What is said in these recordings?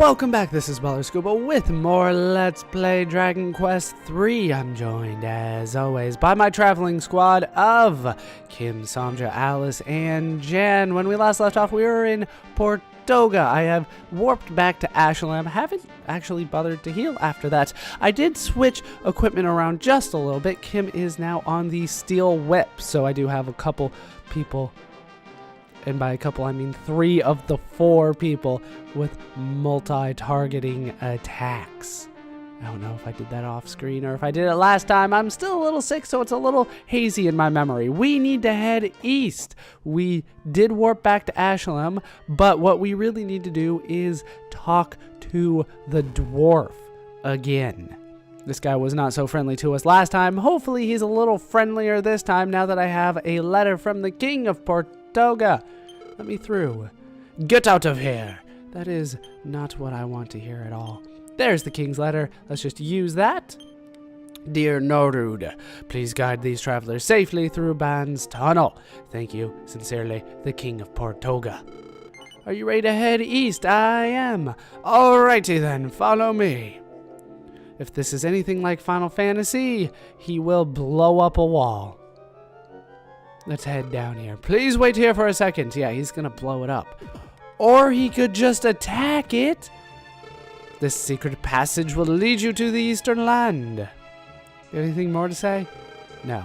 Welcome back, this is Scuba with more Let's Play Dragon Quest III. I'm joined, as always, by my traveling squad of Kim, Samja, Alice, and Jan. When we last left off, we were in Portoga. I have warped back to Ashalam. Haven't actually bothered to heal after that. I did switch equipment around just a little bit. Kim is now on the steel whip, so I do have a couple people, and by a couple I mean 3 of the 4 people with multi-targeting attacks. I don't know if I did that off screen or if I did it last time. I'm still a little sick, so it's a little hazy in my memory. We need to head east. We did warp back to Ashalam, but what we really need to do is talk to the dwarf again. This guy was not so friendly to us last time. Hopefully he's a little friendlier this time now that I have a letter from the king of Portoga. Let me through. Get out of here. That is not what I want to hear at all. There's the king's letter. Let's just use that. Dear Norud, please guide these travelers safely through Ban's tunnel. Thank you. Sincerely, the king of Portoga. Are you ready to head east? I am. Alrighty then, follow me. If this is anything like Final Fantasy, he will blow up a wall. Let's head down here. Please wait here for a second. Yeah, he's gonna blow it up. Or he could just attack it. This secret passage will lead you to the Eastern Land. Anything more to say? No.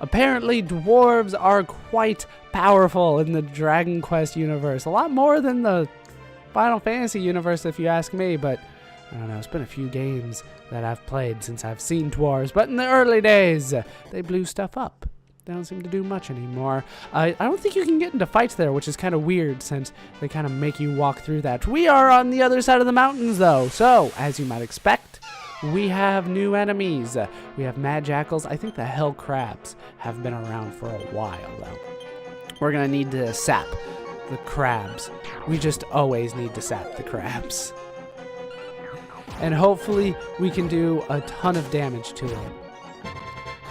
Apparently, dwarves are quite powerful in the Dragon Quest universe. A lot more than the Final Fantasy universe, if you ask me, but I don't know, it's been a few games that I've played since I've seen dwarves, but in the early days, they blew stuff up. They don't seem to do much anymore. I don't think you can get into fights there, which is kind of weird since they kind of make you walk through that. We are on the other side of the mountains, though, so, as you might expect, we have new enemies. We have mad jackals. I think the hell crabs have been around for a while, though. We're going to need to sap the crabs. We just always need to sap the crabs. And hopefully we can do a ton of damage to them.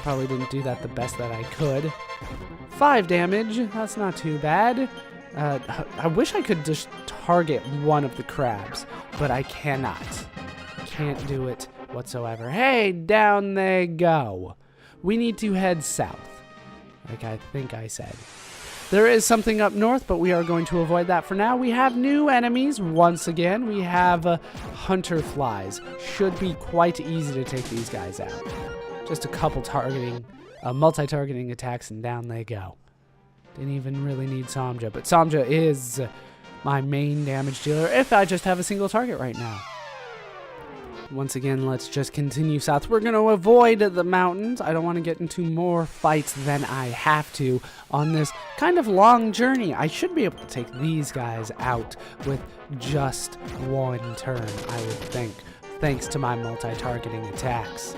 Probably didn't do that the best that I could. 5 damage, that's not too bad. I wish I could just target one of the crabs, but I cannot. Can't do it whatsoever. Hey, down they go. We need to head south, like I think I said. There is something up north, but we are going to avoid that for now. We have new enemies once again. We have hunter flies. Should be quite easy to take these guys out. Just a couple multi-targeting attacks, and down they go. Didn't even really need Samja, but Samja is my main damage dealer if I just have a single target right now. Once again, let's just continue south. We're going to avoid the mountains. I don't want to get into more fights than I have to on this kind of long journey. I should be able to take these guys out with just one turn, I would think, thanks to my multi-targeting attacks.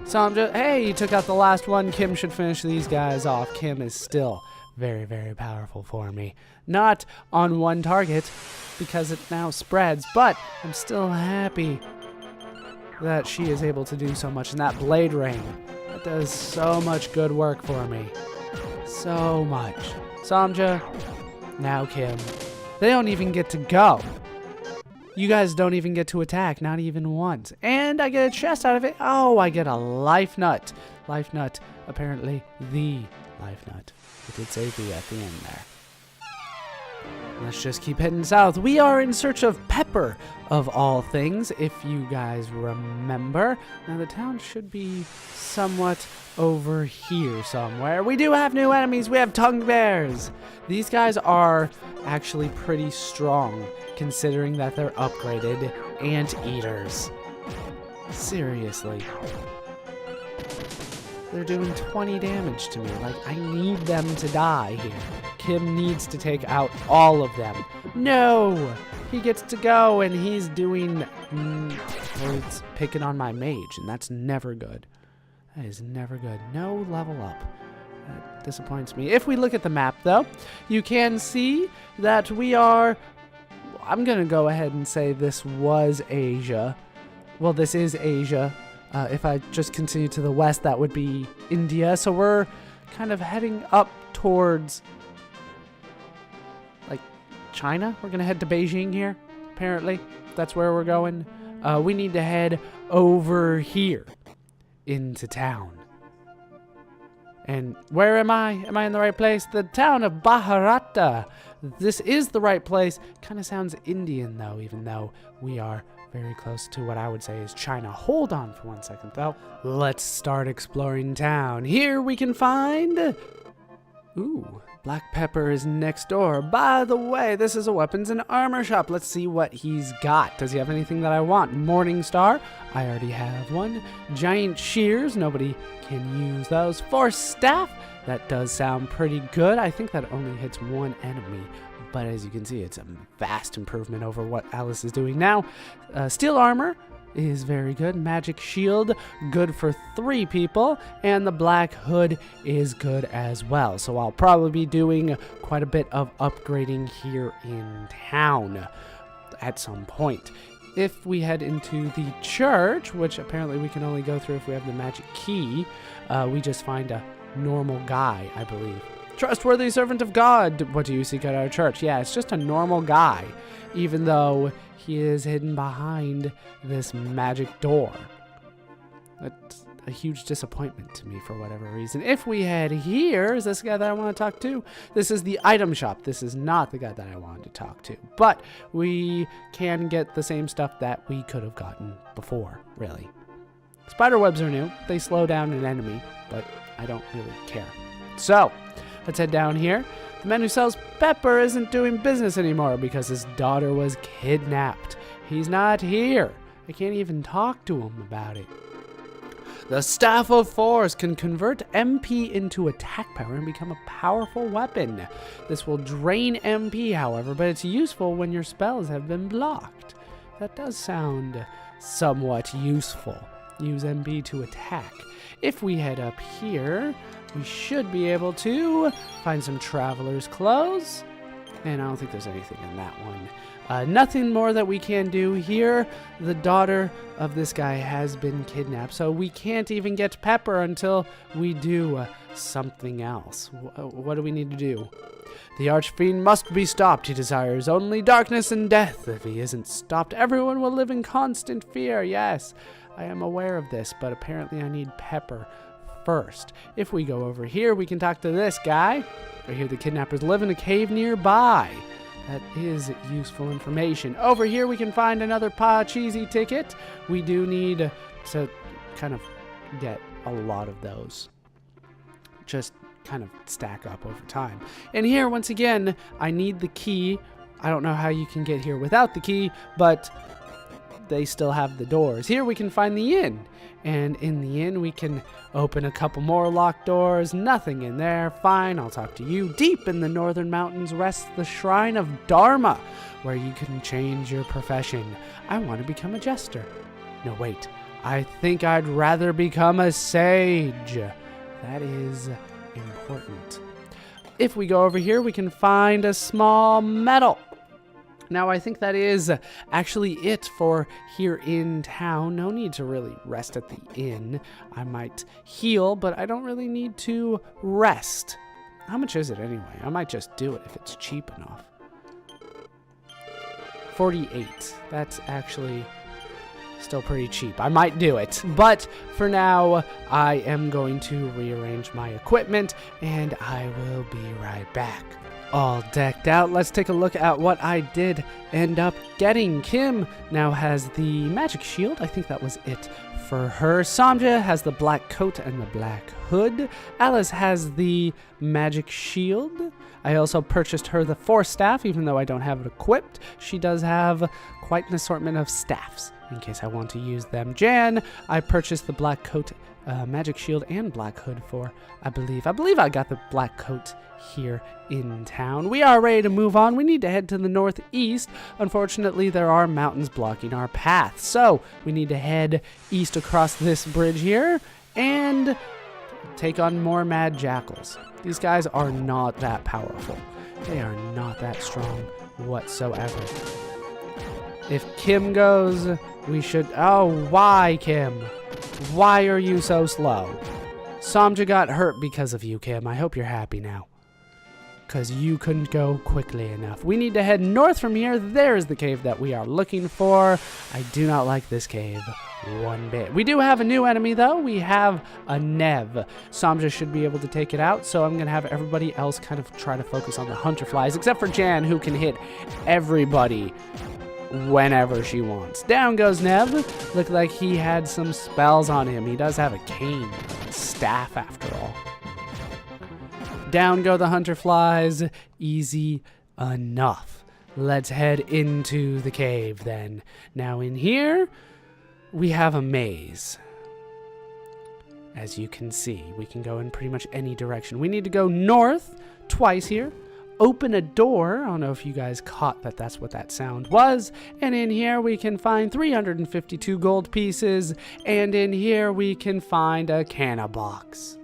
Samja, hey, you took out the last one. Kim should finish these guys off. Kim is still very, very powerful for me. Not on one target, because it now spreads, but I'm still happy that she is able to do so much. And that blade ring, that does so much good work for me. So much. Samja, now Kim. They don't even get to go. You guys don't even get to attack, not even once. And I get a chest out of it. Oh, I get a life nut. Life nut, apparently the life nut. It did say the at the end there. Let's just keep heading south. We are in search of Pepper, of all things, if you guys remember. Now, the town should be somewhat over here somewhere. We do have new enemies. We have tongue bears. These guys are actually pretty strong, considering that they're upgraded anteaters. Seriously. They're doing 20 damage to me. Like, I need them to die here. Kim needs to take out all of them. No! He gets to go, and he's doing... it's picking on my mage, and that's never good. That is never good. No level up. That disappoints me. If we look at the map, though, you can see that we are... I'm going to go ahead and say this was Asia. Well, this is Asia. If I just continue to the west, that would be India. So we're kind of heading up towards, like, China. We're going to head to Beijing here. apparently. That's where we're going. We need to head over here into town. And where am I? Am I in the right place? The town of Baharata. This is the right place. Kind of sounds Indian, though, even though we are very close to what I would say is China. Hold on for 1 second, though. Let's start exploring town. Here we can find... Ooh, black pepper is next door. By the way, this is a weapons and armor shop. Let's see what he's got. Does he have anything that I want? Morning Star. I already have one. Giant shears. Nobody can use those. Force staff. That does sound pretty good. I think that only hits one enemy. But as you can see, it's a vast improvement over what Alice is doing now. Steel armor is very good. Magic shield, good for 3 people. And the black hood is good as well. So I'll probably be doing quite a bit of upgrading here in town at some point. If we head into the church, which apparently we can only go through if we have the magic key, we just find a normal guy, I believe. Trustworthy servant of God. What do you seek at our church? Yeah, it's just a normal guy, even though he is hidden behind this magic door. That's a huge disappointment to me for whatever reason. If we head here, is this the guy that I want to talk to? This is the item shop. This is not the guy that I wanted to talk to, but we can get the same stuff that we could have gotten before, really. Spider webs are new. They slow down an enemy, but I don't really care. So, let's head down here. The man who sells pepper isn't doing business anymore because his daughter was kidnapped. He's not here. I can't even talk to him about it. The Staff of Force can convert MP into attack power and become a powerful weapon. This will drain MP, however, but it's useful when your spells have been blocked. That does sound somewhat useful. Use MP to attack. If we head up here, we should be able to find some traveler's clothes. And I don't think there's anything in that one. Nothing more that we can do here. The daughter of this guy has been kidnapped, so we can't even get Pepper until we do something else. What do we need to do? The Archfiend must be stopped. He desires only darkness and death. If he isn't stopped, everyone will live in constant fear. Yes, I am aware of this, but apparently I need Pepper first. If we go over here, we can talk to this guy. I hear the kidnappers live in a cave nearby. That is useful information. Over here, we can find another Cheesy ticket. We do need to kind of get a lot of those. Just kind of stack up over time. And here, once again, I need the key. I don't know how you can get here without the key, but they still have the doors. Here we can find the inn. And in the inn, we can open a couple more locked doors. Nothing in there. Fine, I'll talk to you. Deep in the northern mountains rests the Shrine of Dharma, where you can change your profession. I want to become a jester. No, wait. I think I'd rather become a sage. That is important. If we go over here, we can find a small medal. Now, I think that is actually it for here in town. No need to really rest at the inn. I might heal, but I don't really need to rest. How much is it anyway? I might just do it if it's cheap enough. 48. That's actually still pretty cheap. I might do it. But for now, I am going to rearrange my equipment, and I will be right back. All decked out, let's take a look at what I did end up getting. Kim now has the magic shield. I think that was it for her. Samja has the black coat and the black hood. Alice has the magic shield. I also purchased her the force staff, even though I don't have it equipped. She does have quite an assortment of staffs in case I want to use them. Jan, I purchased the black coat, magic shield, and black hood for, I believe I got the black coat here in town. We are ready to move on. We need to head to the northeast. Unfortunately, there are mountains blocking our path, so we need to head east across this bridge here and take on more mad jackals. These guys are not that powerful. They are not that strong whatsoever. If Kim goes, we should... Oh, why, Kim? Why are you so slow? Samja got hurt because of you, Kim. I hope you're happy now. because you couldn't go quickly enough. We need to head north from here. There's the cave that we are looking for. I do not like this cave one bit. We do have a new enemy, though. We have a Nev. Samja should be able to take it out, so I'm going to have everybody else kind of try to focus on the hunter flies, except for Jan, who can hit everybody whenever she wants. Down goes Nev. Looked like he had some spells on him. He does have a cane, a staff after all. Down go the hunter flies. Easy enough. Let's head into the cave then. Now in here, we have a maze. As you can see, we can go in pretty much any direction. We need to go north twice here. Open a door. I don't know if you guys caught that that's what that sound was. And in here we can find 352 gold pieces. And in here we can find a canna box.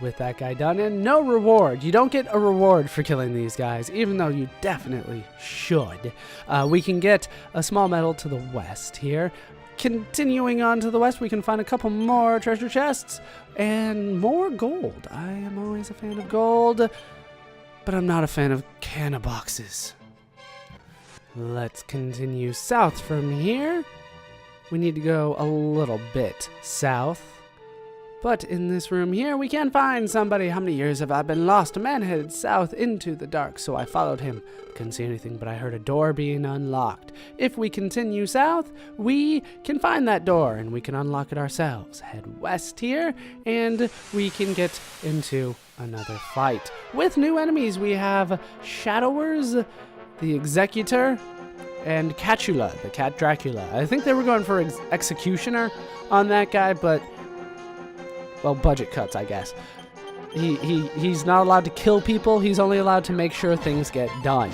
With that guy done, and no reward. You don't get a reward for killing these guys, even though you definitely should. We can get a small medal to the west here. Continuing on to the west, we can find a couple more treasure chests and more gold. I am always a fan of gold, but I'm not a fan of canna boxes. Let's continue south from here. We need to go a little bit south. But in this room here, we can find somebody. How many years have I been lost? A man headed south into the dark, so I followed him. Couldn't see anything, but I heard a door being unlocked. If we continue south, we can find that door, and we can unlock it ourselves. Head west here, and we can get into another fight. With new enemies, we have Shadowers, the Executor, and Catula, the Cat Dracula. I think they were going for Executioner on that guy, but well, budget cuts, I guess. He's not allowed to kill people. He's only allowed to make sure things get done.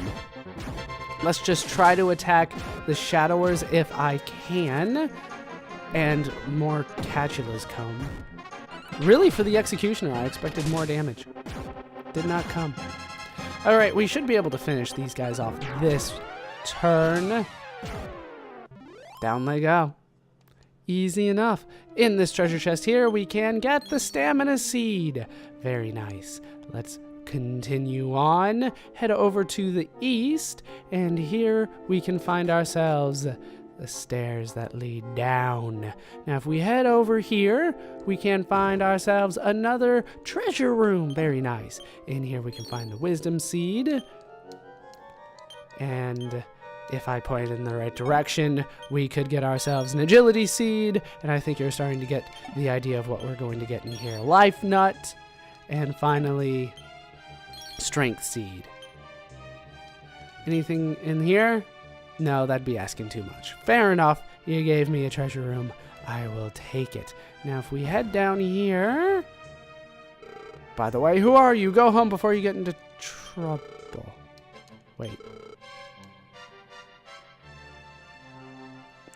Let's just try to attack the Shadowers if I can. And more Catulas come. Really, for the Executioner, I expected more damage. Did not come. Alright, we should be able to finish these guys off this turn. Down they go. Easy enough. In this treasure chest here, we can get the stamina seed. Very nice. Let's continue on. Head over to the east, and here we can find ourselves the stairs that lead down. Now, if we head over here, we can find ourselves another treasure room. Very nice. In here, we can find the wisdom seed. And if I point in the right direction, we could get ourselves an agility seed, and I think you're starting to get the idea of what we're going to get in here. Life nut, and finally, strength seed. Anything in here? No, that'd be asking too much. Fair enough, you gave me a treasure room. I will take it. Now, if we head down here... By the way, who are you? Go home before you get into trouble. Wait.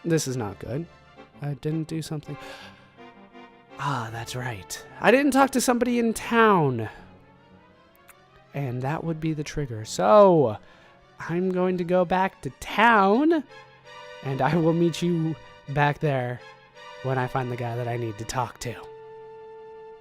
This is not good. I didn't do something. Ah, that's right. I didn't talk to somebody in town. And that would be the trigger. So, I'm going to go back to town. And I will meet you back there when I find the guy that I need to talk to.